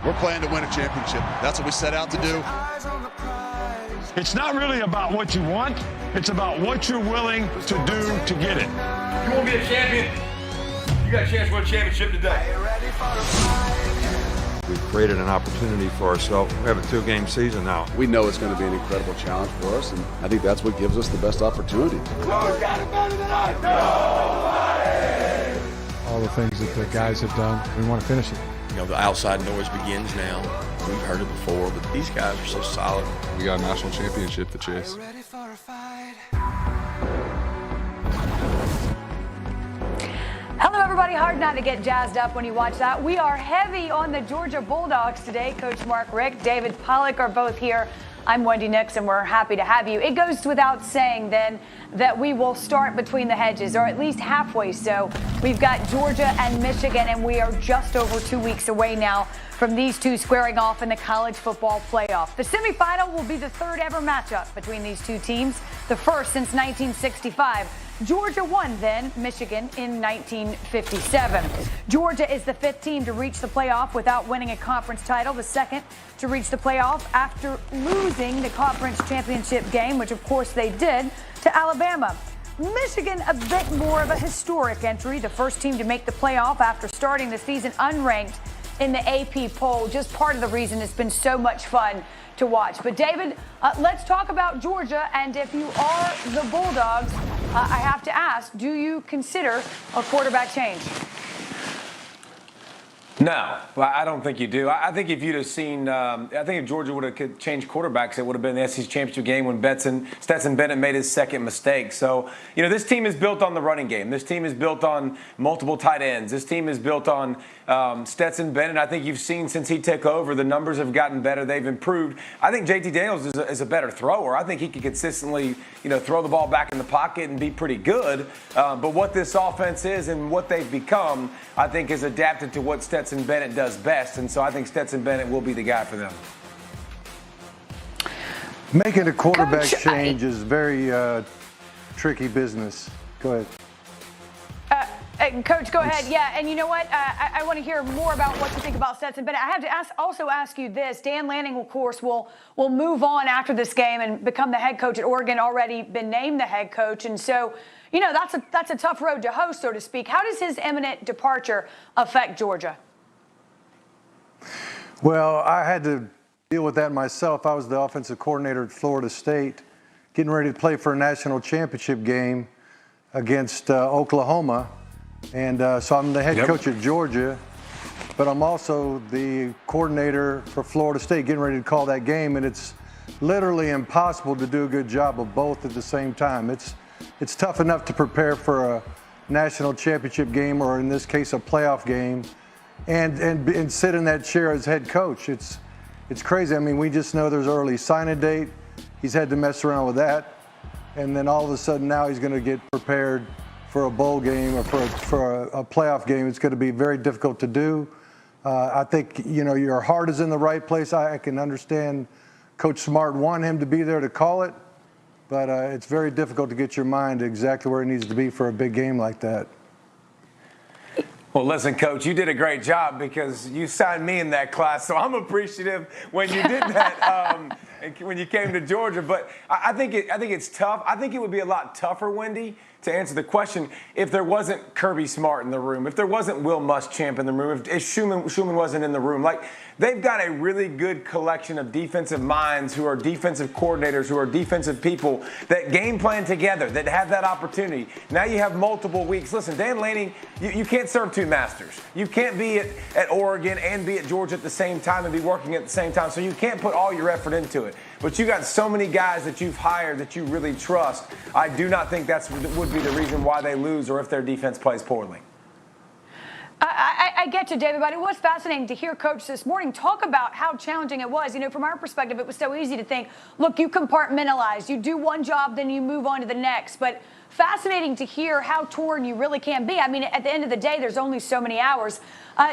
We're playing to win a championship. That's what we set out to do. It's not really about what you want. It's about what you're willing to do to get it. You want to be a champion? You got a chance to win a championship today. We've created an opportunity for ourselves. We have a 2-game season now. We know it's going to be an incredible challenge for us, and I think that's what gives us the best opportunity. Who's got it better than us? Nobody! All the things that the guys have done, we want to finish it. You know, the outside noise begins now. We've heard it before, but these guys are so solid. We got a national championship to chase. Hello, everybody. Hard not to get jazzed up when you watch that. We are heavy on the Georgia Bulldogs today. Coach Mark Richt, David Pollack are both here. I'm Wendy Nix, and we're happy to have you. It goes without saying, then, that we will start between the hedges, or at least halfway so. We've got Georgia and Michigan, and we are just over 2 weeks away now from these two squaring off in the college football playoff. The semifinal will be the third ever matchup between these two teams, the first since 1965. Georgia won then, Michigan in 1957. Georgia is the 5th team to reach the playoff without winning a conference title, the 2nd to reach the playoff after losing the conference championship game, which of course they did, to Alabama. Michigan, a bit more of a historic entry, the first team to make the playoff after starting the season unranked in the AP poll. Just part of the reason it's been so much fun to watch. But David, let's talk about Georgia, and if you are the Bulldogs, I have to ask, do you consider a quarterback change? No, I don't think you do. I think if you'd have seen, I think if Georgia would have changed quarterbacks, it would have been the SEC championship game when Stetson Bennett made his second mistake. So, you know, this team is built on the running game. This team is built on multiple tight ends. This team is built on Stetson Bennett. I think you've seen since he took over, the numbers have gotten better. They've improved. I think JT Daniels is a better thrower. I think he can consistently, you know, throw the ball back in the pocket and be pretty good. But what this offense is and what they've become, I think, is adapted to what Stetson Bennett does best, and so I think Stetson Bennett will be the guy for them. Making a quarterback change is very tricky business. Go ahead. Coach, go ahead. Yeah, and you know what? I want to hear more about what you think about Stetson Bennett. I have to also ask you this. Dan Lanning, of course, will move on after this game and become the head coach at Oregon, already been named the head coach, and so, you know, that's a tough road to hoe, so to speak. How does his imminent departure affect Georgia? Well, I had to deal with that myself. I was the offensive coordinator at Florida State, getting ready to play for a national championship game against Oklahoma. And so I'm the head coach at Georgia, but I'm also the coordinator for Florida State, getting ready to call that game. And it's literally impossible to do a good job of both at the same time. It's tough enough to prepare for a national championship game, or in this case, a playoff game, and sit in that chair as head coach. It's crazy. I mean, we just know there's early signing date. He's had to mess around with that. And then all of a sudden now he's going to get prepared for a bowl game or for a playoff game. It's going to be very difficult to do. I think, you know, your heart is in the right place. I can understand Coach Smart wanting him to be there to call it, but it's very difficult to get your mind exactly where it needs to be for a big game like that. Well, listen, Coach, you did a great job because you signed me in that class, so I'm appreciative when you did that when you came to Georgia. But I think it's tough. I think it would be a lot tougher, Wendy, to answer the question if there wasn't Kirby Smart in the room, if there wasn't Will Muschamp in the room, if Schumann wasn't in the room. Like, they've got a really good collection of defensive minds who are defensive coordinators, who are defensive people that game plan together, that have that opportunity. Now you have multiple weeks. Listen, Dan Lanning, you can't serve two masters. You can't be at Oregon and be at Georgia at the same time and be working at the same time, so you can't put all your effort into it. But you got so many guys that you've hired that you really trust. I do not think that would be the reason why they lose or if their defense plays poorly. I get you, David, but it was fascinating to hear Coach this morning talk about how challenging it was. You know, from our perspective, it was so easy to think, look, you compartmentalize. You do one job, then you move on to the next. But fascinating to hear how torn you really can be. I mean, at the end of the day, there's only so many hours.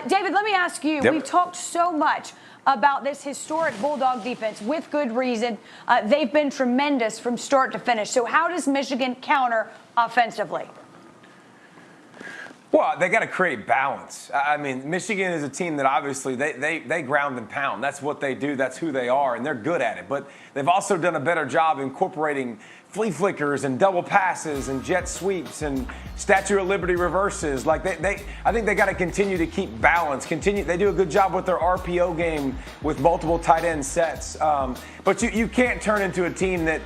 David, let me ask you, we've talked so much about this historic Bulldog defense with good reason. They've been tremendous from start to finish. So how does Michigan counter offensively? Well, they got to create balance. I mean, Michigan is a team that obviously they ground and pound. That's what they do. That's who they are, and they're good at it. But they've also done a better job incorporating flea flickers and double passes and jet sweeps and Statue of Liberty reverses. Like I think they got to continue to keep balance. They do a good job with their RPO game with multiple tight end sets. But you can't turn into a team that,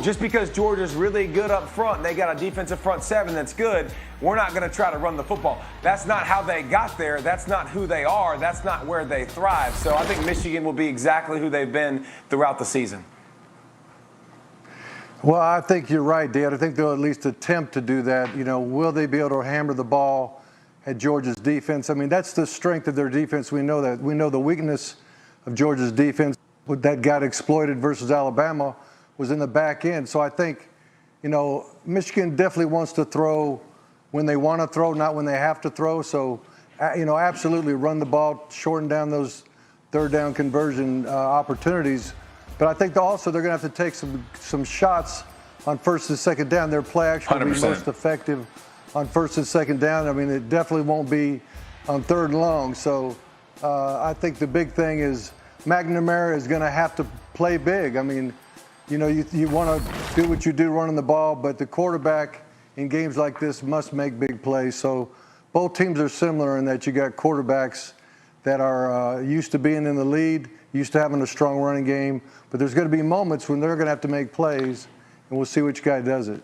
just because Georgia's really good up front, they got a defensive front seven that's good, we're not going to try to run the football. That's not how they got there. That's not who they are. That's not where they thrive. So I think Michigan will be exactly who they've been throughout the season. Well, I think you're right, Dad. I think they'll at least attempt to do that. Will they be able to hammer the ball at Georgia's defense? I mean, that's the strength of their defense. We know that. We know the weakness of Georgia's defense that got exploited versus Alabama was in the back end. So I think, Michigan definitely wants to throw when they want to throw, not when they have to throw. So, absolutely run the ball, shorten down those third down conversion opportunities. But I think also they're going to have to take some shots on first and second down. Their play action will be most effective on first and second down. I mean, it definitely won't be on third and long. So I think the big thing is McNamara is going to have to play big. I mean, you want to do what you do running the ball, but the quarterback in games like this must make big plays. So both teams are similar in that you got quarterbacks that are used to being in the lead, used to having a strong running game, but there's going to be moments when they're going to have to make plays, and we'll see which guy does it.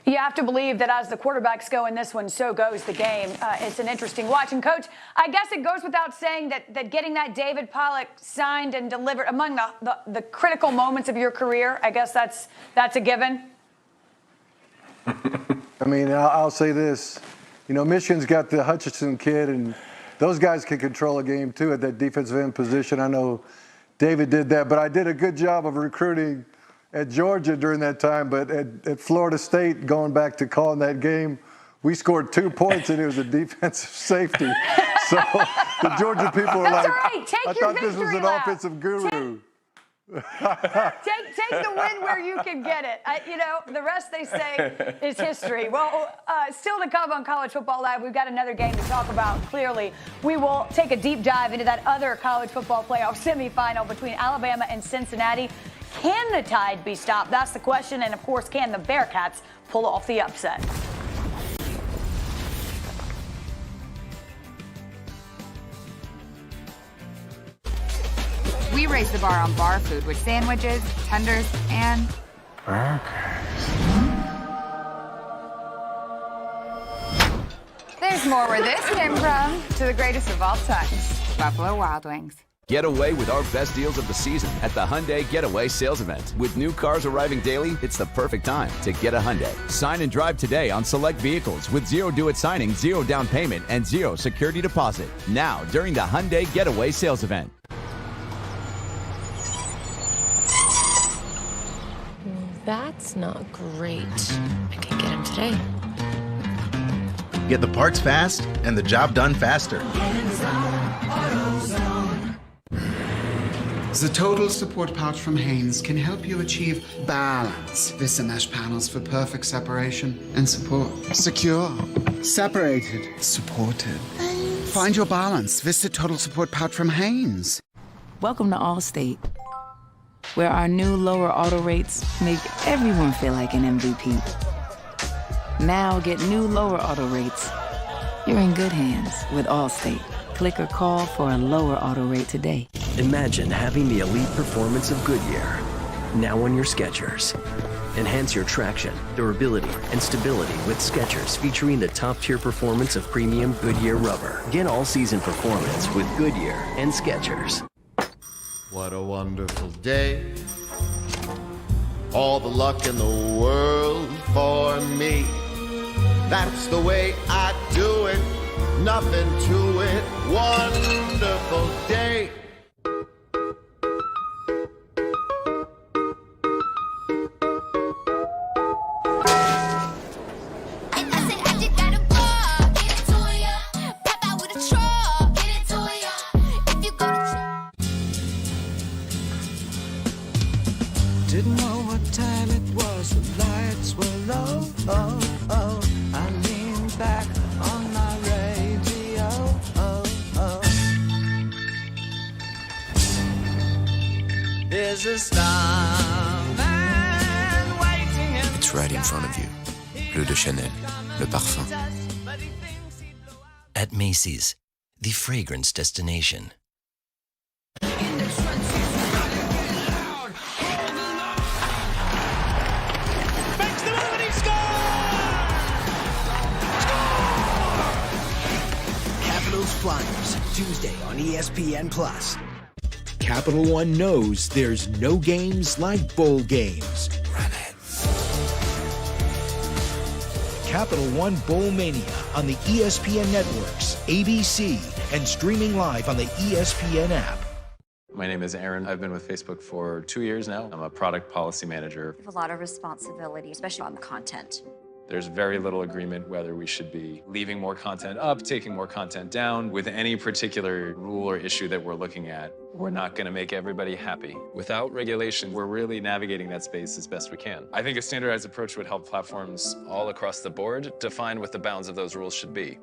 You have to believe that as the quarterbacks go in this one, so goes the game. It's an interesting watch. And, Coach, I guess it goes without saying that getting that David Pollack signed and delivered among the critical moments of your career, I guess that's a given. I mean, I'll say this. Michigan's got the Hutchinson kid, and those guys can control a game, too, at that defensive end position. I know David did that, but I did a good job of recruiting at Georgia during that time. But at Florida State, going back to calling that game, we scored 2 points, and it was a defensive safety. So the Georgia people were like, I thought this was an offensive guru. Take the win where you can get it. The rest they say is history. Well, still to come on College Football Live, we've got another game to talk about. Clearly, we will take a deep dive into that other college football playoff semifinal between Alabama and Cincinnati. Can the Tide be stopped? That's the question. And, of course, can the Bearcats pull off the upset? We raise the bar on bar food with sandwiches, tenders, and burgers. There's more where this came from. To the greatest of all times, Buffalo Wild Wings. Get away with our best deals of the season at the Hyundai Getaway Sales Event. With new cars arriving daily, it's the perfect time to get a Hyundai. Sign and drive today on select vehicles with zero due at signing, zero down payment, and zero security deposit. Now, during the Hyundai Getaway Sales Event. That's not great. I can get him today. Get the parts fast and the job done faster. The Total Support Pouch from Hanes can help you achieve balance. Vista mesh panels for perfect separation and support. Secure, separated, supported. Find your balance. Vista Total Support Pouch from Hanes. Welcome to Allstate, where our new lower auto rates make everyone feel like an MVP. Now get new lower auto rates. You're in good hands with Allstate. Click or call for a lower auto rate today. Imagine having the elite performance of Goodyear, now on your Skechers. Enhance your traction, durability, and stability with Skechers, featuring the top-tier performance of premium Goodyear rubber. Get all-season performance with Goodyear and Skechers. What a wonderful day. All the luck in the world for me. That's the way I do it. Nothing to it. Wonderful day. Didn't know what time it was, the lights were low, I leaned back. there's a starman waiting. It's right in front of you. Bleu de Chanel, le parfum. At Macy's, the fragrance destination. Capitals Flyers, Tuesday on ESPN+. Capital One knows there's no games like bowl games. Capital One Bowl Mania on the ESPN networks, ABC, and streaming live on the ESPN app. My name is Aaron. I've been with Facebook for 2 years now. I'm a product policy manager. We have a lot of responsibility, especially on the content. There's very little agreement whether we should be leaving more content up, taking more content down. With any particular rule or issue that we're looking at, we're not going to make everybody happy. Without regulation, we're really navigating that space as best we can. I think a standardized approach would help platforms all across the board define what the bounds of those rules should be.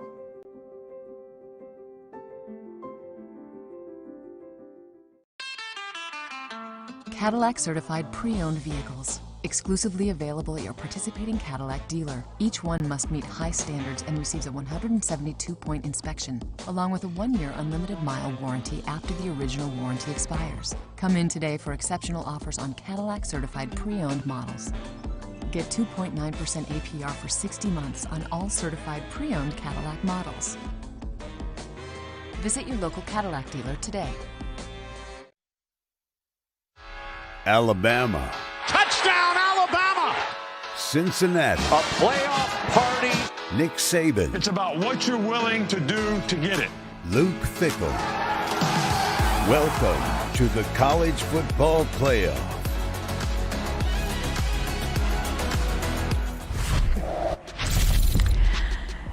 Cadillac certified pre-owned vehicles. Exclusively available at your participating Cadillac dealer. Each one must meet high standards and receives a 172-point inspection, along with a 1-year unlimited mile warranty after the original warranty expires. Come in today for exceptional offers on Cadillac certified pre-owned models. Get 2.9% APR for 60 months on all certified pre-owned Cadillac models. Visit your local Cadillac dealer today. Alabama. Touchdown, Alabama! Cincinnati. A playoff party. Nick Saban. It's about what you're willing to do to get it. Luke Fickell. Welcome to the College Football Playoff.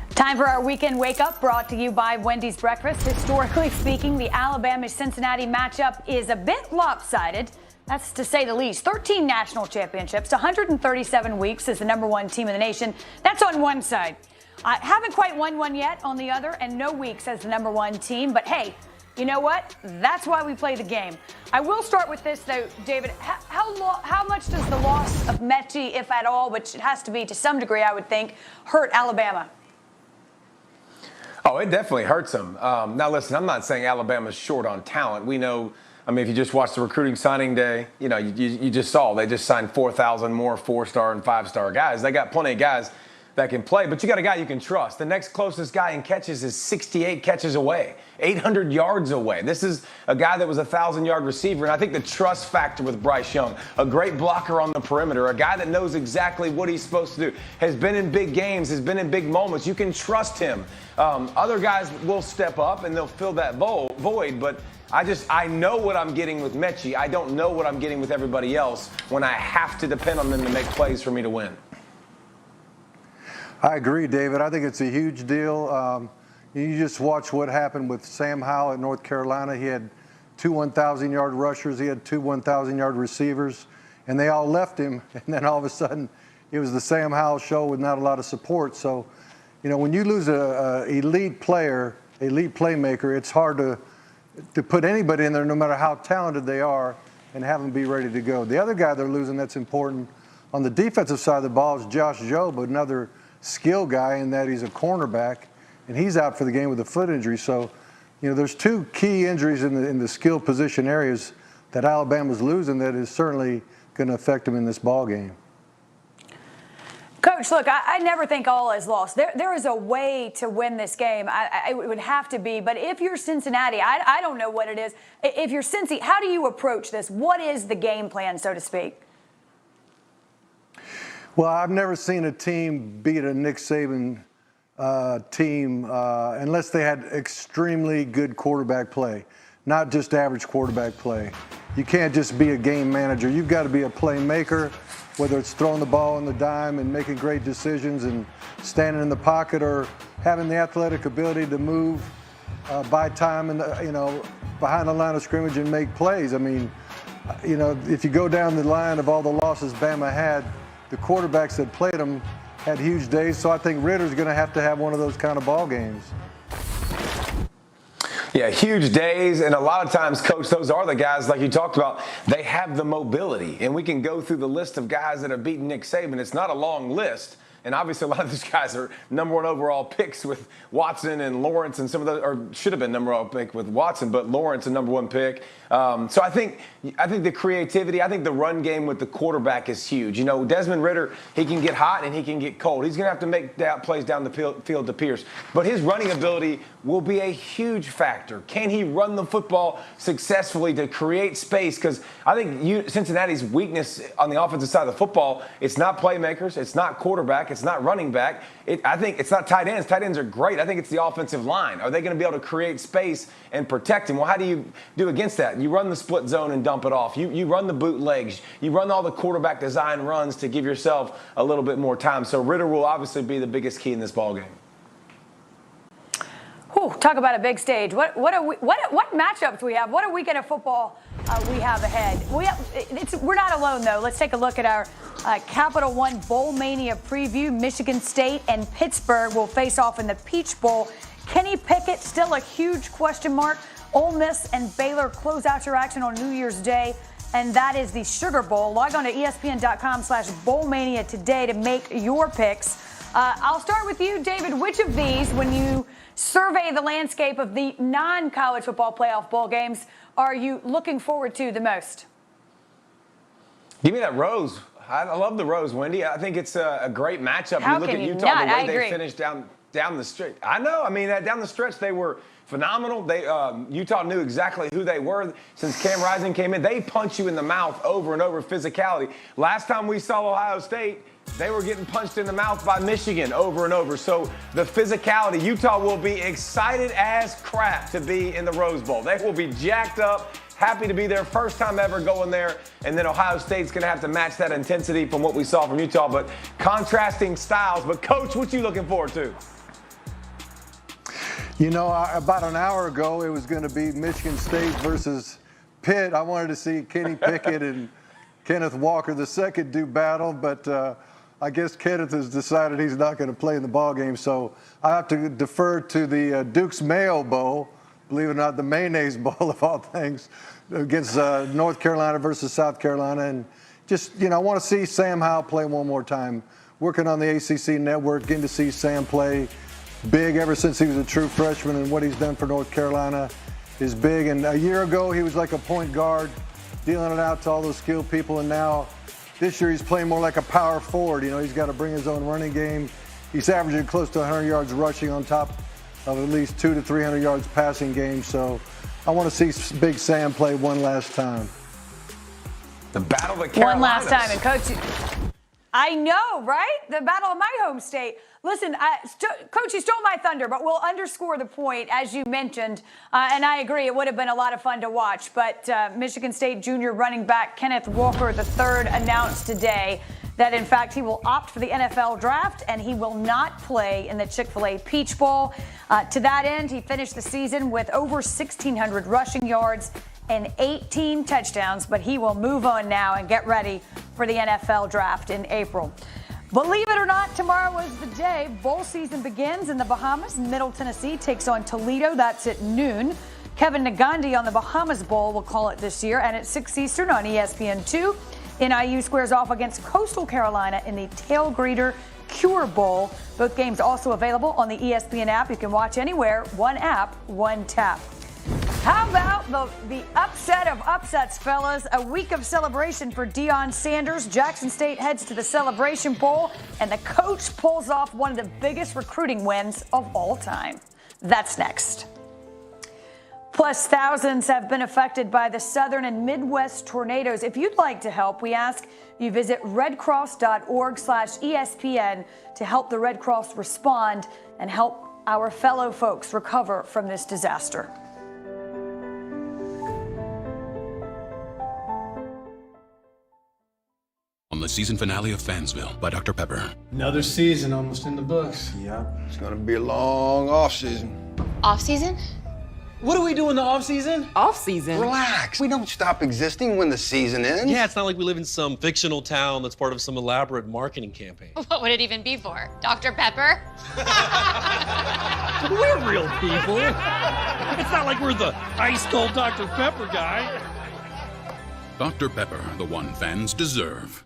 Time for our weekend wake up, brought to you by Wendy's Breakfast. Historically speaking, the Alabama-Cincinnati matchup is a bit lopsided. That's to say the least. 13 national championships, 137 weeks as the #1 team in the nation. That's on one side. Haven't quite won one yet on the other, and no weeks as the #1 team. But hey, you know what? That's why we play the game. I will start with this, though, David. How much does the loss of Mechie, if at all, which it has to be to some degree, I would think, hurt Alabama? Oh, it definitely hurts them. Now, listen, I'm not saying Alabama's short on talent. We know. I mean, if you just watched the recruiting signing day, you know, you just saw they just signed 4,000 more 4-star and 5-star guys. They got plenty of guys that can play, but you got a guy you can trust. The next closest guy in catches is 68 catches away, 800 yards away. This is a guy that was a 1,000-yard receiver, and I think the trust factor with Bryce Young, a great blocker on the perimeter, a guy that knows exactly what he's supposed to do, has been in big games, has been in big moments. You can trust him. Other guys will step up, and they'll fill that void, but I know what I'm getting with Mechie. I don't know what I'm getting with everybody else when I have to depend on them to make plays for me to win. I agree, David. I think it's a huge deal. You just watch what happened with Sam Howell at North Carolina. He had 2 1,000-yard rushers. He had 2 1,000-yard receivers, and they all left him. And then all of a sudden, it was the Sam Howell show with not a lot of support. So, you know, when you lose an elite player, elite playmaker, it's hard to put anybody in there, no matter how talented they are, and have them be ready to go. The other guy they're losing that's important on the defensive side of the ball is Josh Jobe, another skill guy in that he's a cornerback, and he's out for the game with a foot injury. So, you know, there's 2 key injuries in the skill position areas that Alabama's losing that is certainly going to affect them in this ball game. Coach, look, I never think all is lost. There is a way to win this game. It would have to be. But if you're Cincinnati, I don't know what it is. If you're Cincy, how do you approach this? What is the game plan, so to speak? Well, I've never seen a team beat a Nick Saban team unless they had extremely good quarterback play, not just average quarterback play. You can't just be a game manager. You've got to be a playmaker, whether it's throwing the ball on the dime and making great decisions and standing in the pocket, or having the athletic ability to move by time and behind the line of scrimmage and make plays. I mean, you know, if you go down the line of all the losses Bama had, the quarterbacks that played them had huge days. So I think Ritter's going to have one of those kind of ball games. Yeah, huge days, and a lot of times, Coach, those are the guys, like you talked about, they have the mobility. And we can go through the list of guys that have beaten Nick Saban. It's not a long list. And obviously, a lot of these guys are #1 overall picks with Watson and Lawrence, and some of those, or should have been #1 pick with Watson, but Lawrence a #1 pick. So I think the creativity, I think the run game with the quarterback is huge. You know, Desmond Ridder, he can get hot and he can get cold. He's going to have to make plays down the field to Pierce. But his running ability will be a huge factor. Can he run the football successfully to create space? Because I think Cincinnati's weakness on the offensive side of the football, it's not playmakers, it's not quarterback, it's not running back. I think it's not tight ends. Tight ends are great. I think it's the offensive line. Are they going to be able to create space and protect him? Well, how do you do against that? You run the split zone and dump it off. You run the bootlegs. You run all the quarterback design runs to give yourself a little bit more time. So Ridder will obviously be the biggest key in this ballgame. Whew, talk about a big stage. What matchups we have? What a weekend of football we have ahead. We're not alone, though. Let's take a look at our Capital One Bowl Mania preview. Michigan State and Pittsburgh will face off in the Peach Bowl. Kenny Pickett, still a huge question mark. Ole Miss and Baylor close out your action on New Year's Day, and that is the Sugar Bowl. Log on to ESPN.com/BowlMania today to make your picks. I'll start with you, David. Which of these, when you survey the landscape of the non-college football playoff bowl games, are you looking forward to the most? Give me that Rose. I love the Rose, Wendy. I think it's a great matchup. How you look can at you Utah, not? the way I they agree. finished down the stretch. I know. I mean, down the stretch, they were phenomenal. Utah knew exactly who they were since Cam Rising came in. They punch you in the mouth over and over, physicality. Last time we saw Ohio State, they were getting punched in the mouth by Michigan over and over. So the physicality, Utah will be excited as crap to be in the Rose Bowl. They will be jacked up, happy to be there, first time ever going there. And then Ohio State's going to have to match that intensity from what we saw from Utah. But contrasting styles. But, Coach, what you looking forward to? You know, about an hour ago, it was going to be Michigan State versus Pitt. I wanted to see Kenny Pickett and Kenneth Walker II do battle, but I guess Kenneth has decided he's not going to play in the ballgame, so I have to defer to the Duke's Mayo Bowl, believe it or not, the Mayonnaise Bowl of all things, against North Carolina versus South Carolina. And just, you know, I want to see Sam Howell play one more time. Working on the ACC network, getting to see Sam play big ever since he was a true freshman, and what he's done for North Carolina is big. And a year ago, he was like a point guard, dealing it out to all those skilled people, and now this year he's playing more like a power forward. You know, he's got to bring his own running game. He's averaging close to 100 yards rushing on top of at least 200 to 300 yards passing game. So I want to see Big Sam play one last time. The Battle of the Carolinas. One last time. And, Coach, I know, right? The battle of my home state. Listen, Coach, you stole my thunder, but we'll underscore the point, as you mentioned, and I agree, it would have been a lot of fun to watch, but Michigan State junior running back Kenneth Walker III announced today that, in fact, he will opt for the NFL draft and he will not play in the Chick-fil-A Peach Bowl. To that end, he finished the season with over 1,600 rushing yards and 18 touchdowns, but he will move on now and get ready for the NFL draft in April. Believe it or not, tomorrow is the day bowl season begins in the Bahamas. Middle Tennessee takes on Toledo. That's at noon. Kevin Nagandi on the Bahamas Bowl will call it this year. And at 6 Eastern on ESPN2, NIU squares off against Coastal Carolina in the Tail Greeter Cure Bowl. Both games also available on the ESPN app. You can watch anywhere. One app, one tap. How about the upset of upsets, fellas? A week of celebration for Deion Sanders. Jackson State heads to the Celebration Bowl, and the coach pulls off one of the biggest recruiting wins of all time. That's next. Plus, thousands have been affected by the southern and Midwest tornadoes. If you'd like to help, we ask you visit redcross.org/ESPN to help the Red Cross respond and help our fellow folks recover from this disaster. On the season finale of Fansville by Dr. Pepper. Another season almost in the books. Yep, it's gonna be a long off season. Off season? What do we do in the off season? Off season? Relax, we don't stop existing when the season ends. Yeah, it's not like we live in some fictional town that's part of some elaborate marketing campaign. What would it even be for? Dr. Pepper? We're real people. It's not like we're the ice-cold Dr. Pepper guy. Dr. Pepper, the one fans deserve.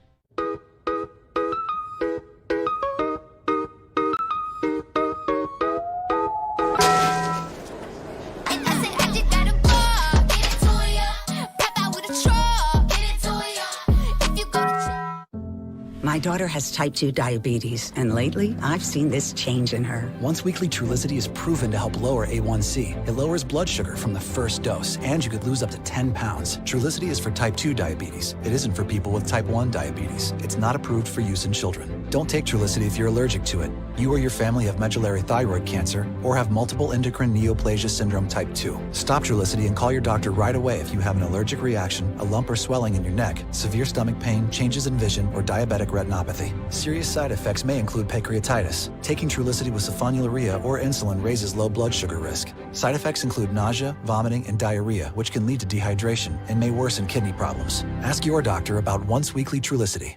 My daughter has type 2 diabetes, and lately, I've seen this change in her. Once-weekly Trulicity is proven to help lower A1C. It lowers blood sugar from the first dose, and you could lose up to 10 pounds. Trulicity is for type 2 diabetes. It isn't for people with type 1 diabetes. It's not approved for use in children. Don't take Trulicity if you're allergic to it. You or your family have medullary thyroid cancer or have multiple endocrine neoplasia syndrome type 2. Stop Trulicity and call your doctor right away if you have an allergic reaction, a lump or swelling in your neck, severe stomach pain, changes in vision, or diabetic retinopathy. Serious side effects may include pancreatitis. Taking Trulicity with sulfonylurea or insulin raises low blood sugar risk. Side effects include nausea, vomiting, and diarrhea, which can lead to dehydration and may worsen kidney problems. Ask your doctor about once-weekly Trulicity.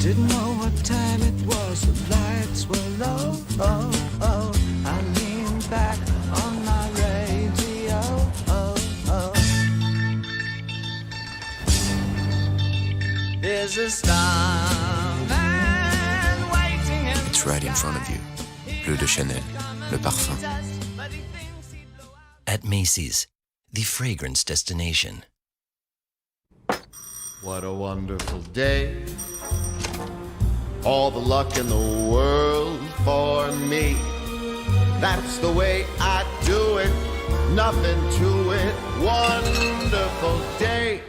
Didn't know what time it was, the lights were low. Oh, oh. I leaned back on my radio. Oh, oh. There's a starman waiting. It's right in front of you. Bleu de Chanel, le parfum. At Macy's, the fragrance destination. What a wonderful day. All the luck in the world for me. That's the way I do it. Nothing to it. Wonderful day.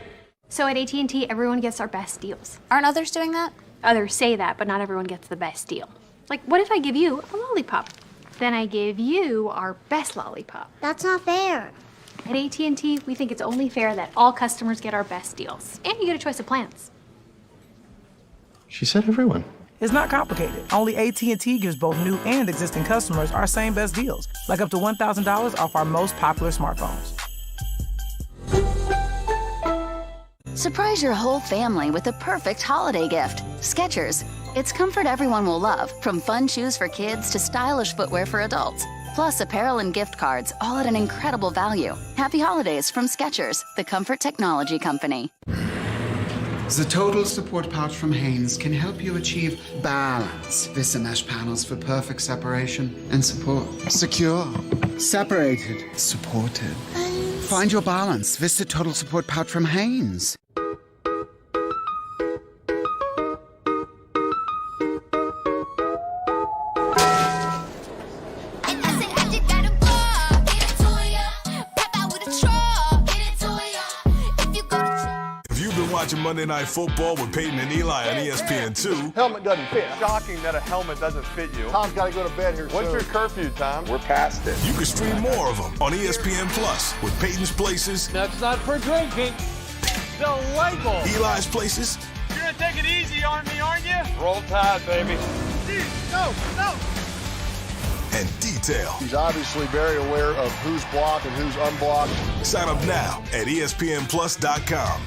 So at AT&T, everyone gets our best deals. Aren't others doing that? Others say that, but not everyone gets the best deal. Like, what if I give you a lollipop? Then I give you our best lollipop. That's not fair. At AT&T, we think it's only fair that all customers get our best deals. And you get a choice of plans. She said everyone. It's not complicated. Only AT&T gives both new and existing customers our same best deals, like up to $1,000 off our most popular smartphones. Surprise your whole family with the perfect holiday gift. Skechers. It's comfort everyone will love, from fun shoes for kids to stylish footwear for adults. Plus apparel and gift cards, all at an incredible value. Happy holidays from Skechers, the comfort technology company. The total support pouch from Hanes can help you achieve balance. Vista mesh panels for perfect separation and support. Secure, separated, supported. Find your balance. Vista Total Support Pouch from Hanes. Watching Monday Night Football with Peyton and Eli on ESPN2. Helmet doesn't fit. Shocking that a helmet doesn't fit you. Tom's got to go to bed here soon. What's your curfew, Tom? We're past it. You can stream more of them on ESPN Plus with Peyton's Places. That's not for drinking. Delightful. Eli's Places. You're going to take it easy on me, aren't you? Roll Tide, baby. No. And Detail. He's obviously very aware of who's blocked and who's unblocked. Sign up now at ESPNplus.com.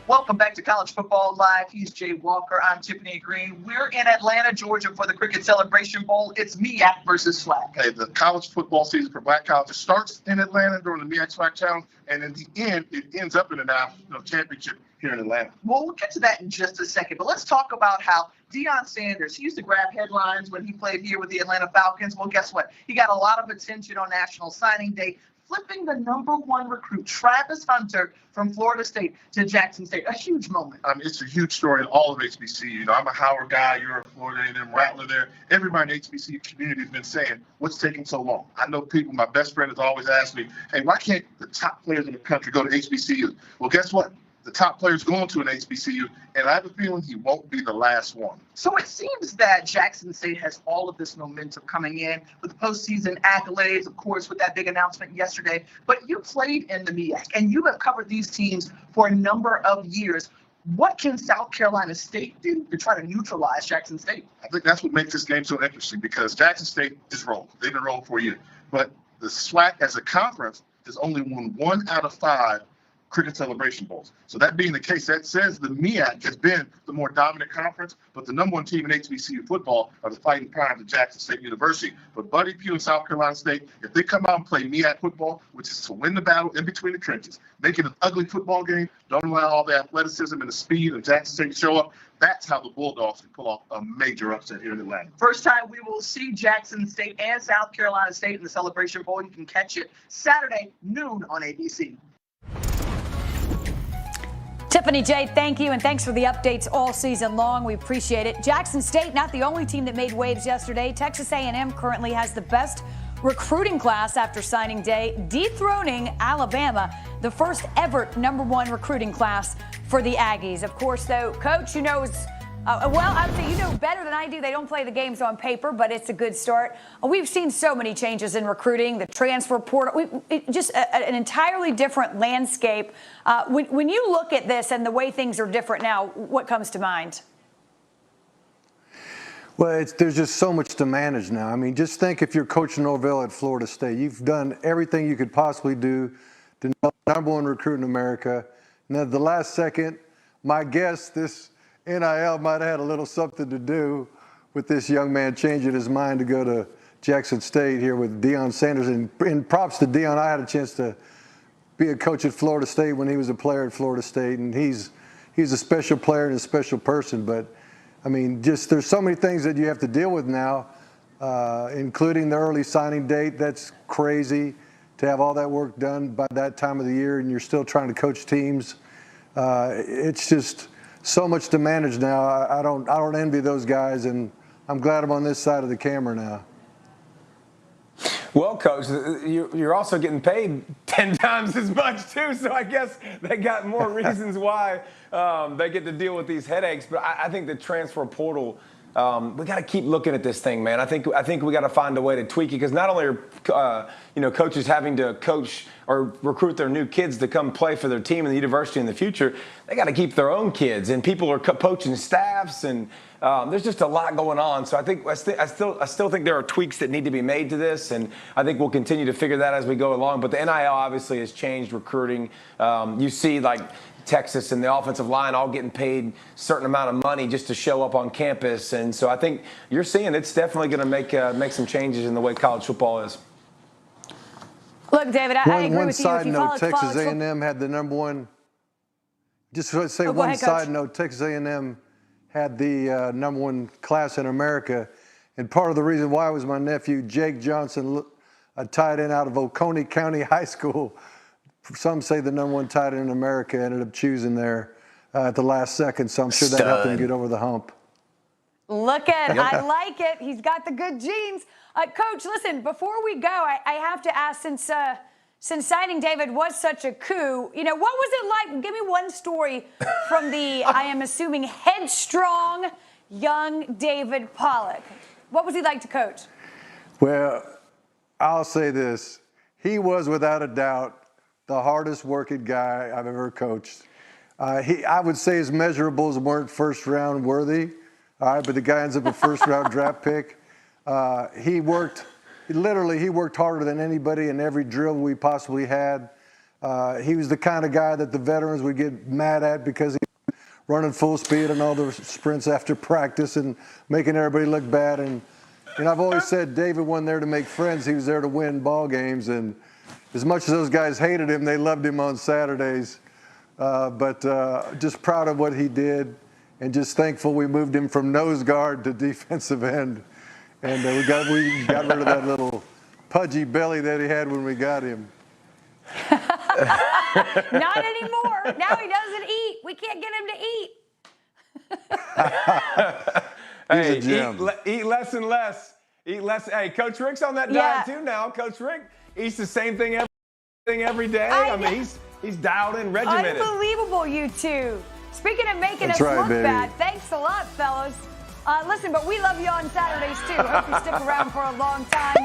Welcome back to College Football Live. He's Jay Walker. I'm Tiffany Green. We're in Atlanta, Georgia for the Cricket Celebration Bowl. It's MEAC versus SWAC. Hey, the college football season for black colleges starts in Atlanta during the MEAC SWAC Challenge, and in the end, it ends up in the national championship here in Atlanta. Well, we'll get to that in just a second, but let's talk about how Deion Sanders, he used to grab headlines when he played here with the Atlanta Falcons. Well, guess what? He got a lot of attention on National Signing Day, flipping the #1 recruit, Travis Hunter, from Florida State to Jackson State. A huge moment. It's a huge story in all of HBCU. You know, I'm a Howard guy. You're a Florida A&M Rattler there. Everybody in the HBCU community has been saying, what's taking so long? I know people, my best friend has always asked me, hey, why can't the top players in the country go to HBCU? Well, guess what? The top player's going to an HBCU, and I have a feeling he won't be the last one. So it seems that Jackson State has all of this momentum coming in with the postseason accolades, of course, with that big announcement yesterday. But you played in the MEAC, and you have covered these teams for a number of years. What can South Carolina State do to try to neutralize Jackson State? I think that's what makes this game so interesting because Jackson State is rolling. They've been rolling for a year. But the SWAC as a conference has only won 1 out of 5 cricket celebration bowls. So that being the case, that says the MEAC has been the more dominant conference, but the number one team in HBCU football are the Fighting Pirates of Jackson State University. But Buddy Pugh and South Carolina State, if they come out and play MEAC football, which is to win the battle in between the trenches, make it an ugly football game, don't allow all the athleticism and the speed of Jackson State to show up, that's how the Bulldogs can pull off a major upset here in Atlanta. First time we will see Jackson State and South Carolina State in the Celebration Bowl. You can catch it Saturday, noon on ABC. Tiffany J., thank you, and thanks for the updates all season long. We appreciate it. Jackson State, not the only team that made waves yesterday. Texas A&M currently has the best recruiting class after signing day, dethroning Alabama, the first ever #1 recruiting class for the Aggies. Of course, though, Coach, I would say you know better than I do. They don't play the games on paper, but it's a good start. We've seen so many changes in recruiting, the transfer portal, just an entirely different landscape. When you look at this and the way things are different now, what comes to mind? Well, there's just so much to manage now. I mean, just think if you're Coach Norvell at Florida State. You've done everything you could possibly do to know the #1 recruit in America. And at the last second, my guess, this NIL might have had a little something to do with this young man changing his mind to go to Jackson State here with Deion Sanders. And props to Deion. I had a chance to be a coach at Florida State when he was a player at Florida State, and he's a special player and a special person. But I mean, just there's so many things that you have to deal with now, including the early signing date. That's crazy to have all that work done by that time of the year, and you're still trying to coach teams. It's just so much to manage now. I don't envy those guys, and I'm glad I'm on this side of the camera now. Well, Coach, you're also getting paid 10 times as much, too, so I guess they got more reasons why they get to deal with these headaches. But I think the transfer portal, we got to keep looking at this thing, man. I think we got to find a way to tweak it because not only are coaches having to coach or recruit their new kids to come play for their team in the university in the future, they got to keep their own kids, and people are poaching staffs, and there's just a lot going on. So I still think there are tweaks that need to be made to this, and I think we'll continue to figure that as we go along. But the NIL obviously has changed recruiting. You see, like Texas and the offensive line all getting paid a certain amount of money just to show up on campus, and so I think you're seeing it's definitely going to make some changes in the way college football is. Look, David, I agree one with you. side note, Texas A&M had the #1. Just to say one side note, Texas A&M had the #1 class in America, and part of the reason why was my nephew Jake Johnson, a tight end out of Oconee County High School. Some say the #1 tight end in America, ended up choosing there at the last second, so I'm sure that helped him get over the hump. Look at it. I like it. He's got the good genes. Coach, listen, before we go, I have to ask, since signing David was such a coup, what was it like? Give me one story from the, I am assuming, headstrong young David Pollack. What was he like to coach? Well, I'll say this. He was, without a doubt, the hardest working guy I've ever coached. I would say his measurables weren't first round worthy, all right, but the guy ends up a first round draft pick. He worked harder than anybody in every drill we possibly had. He was the kind of guy that the veterans would get mad at because he was running full speed on all the sprints after practice and making everybody look bad. And I've always said David wasn't there to make friends. He was there to win ball games. And as much as those guys hated him, they loved him on Saturdays. But just proud of what he did and just thankful we moved him from nose guard to defensive end. And we got rid of that little pudgy belly that he had when we got him. Not anymore. Now he doesn't eat. We can't get him to eat. Eat less and less. Eat less. Hey, Coach Rick's on that diet too now. Coach Rick eats the same thing every day. I mean, he's dialed in, regimented. Unbelievable, you two. Speaking of making us look bad, thanks a lot, fellas. Listen, but we love you on Saturdays too. Hope you stick around for a long time.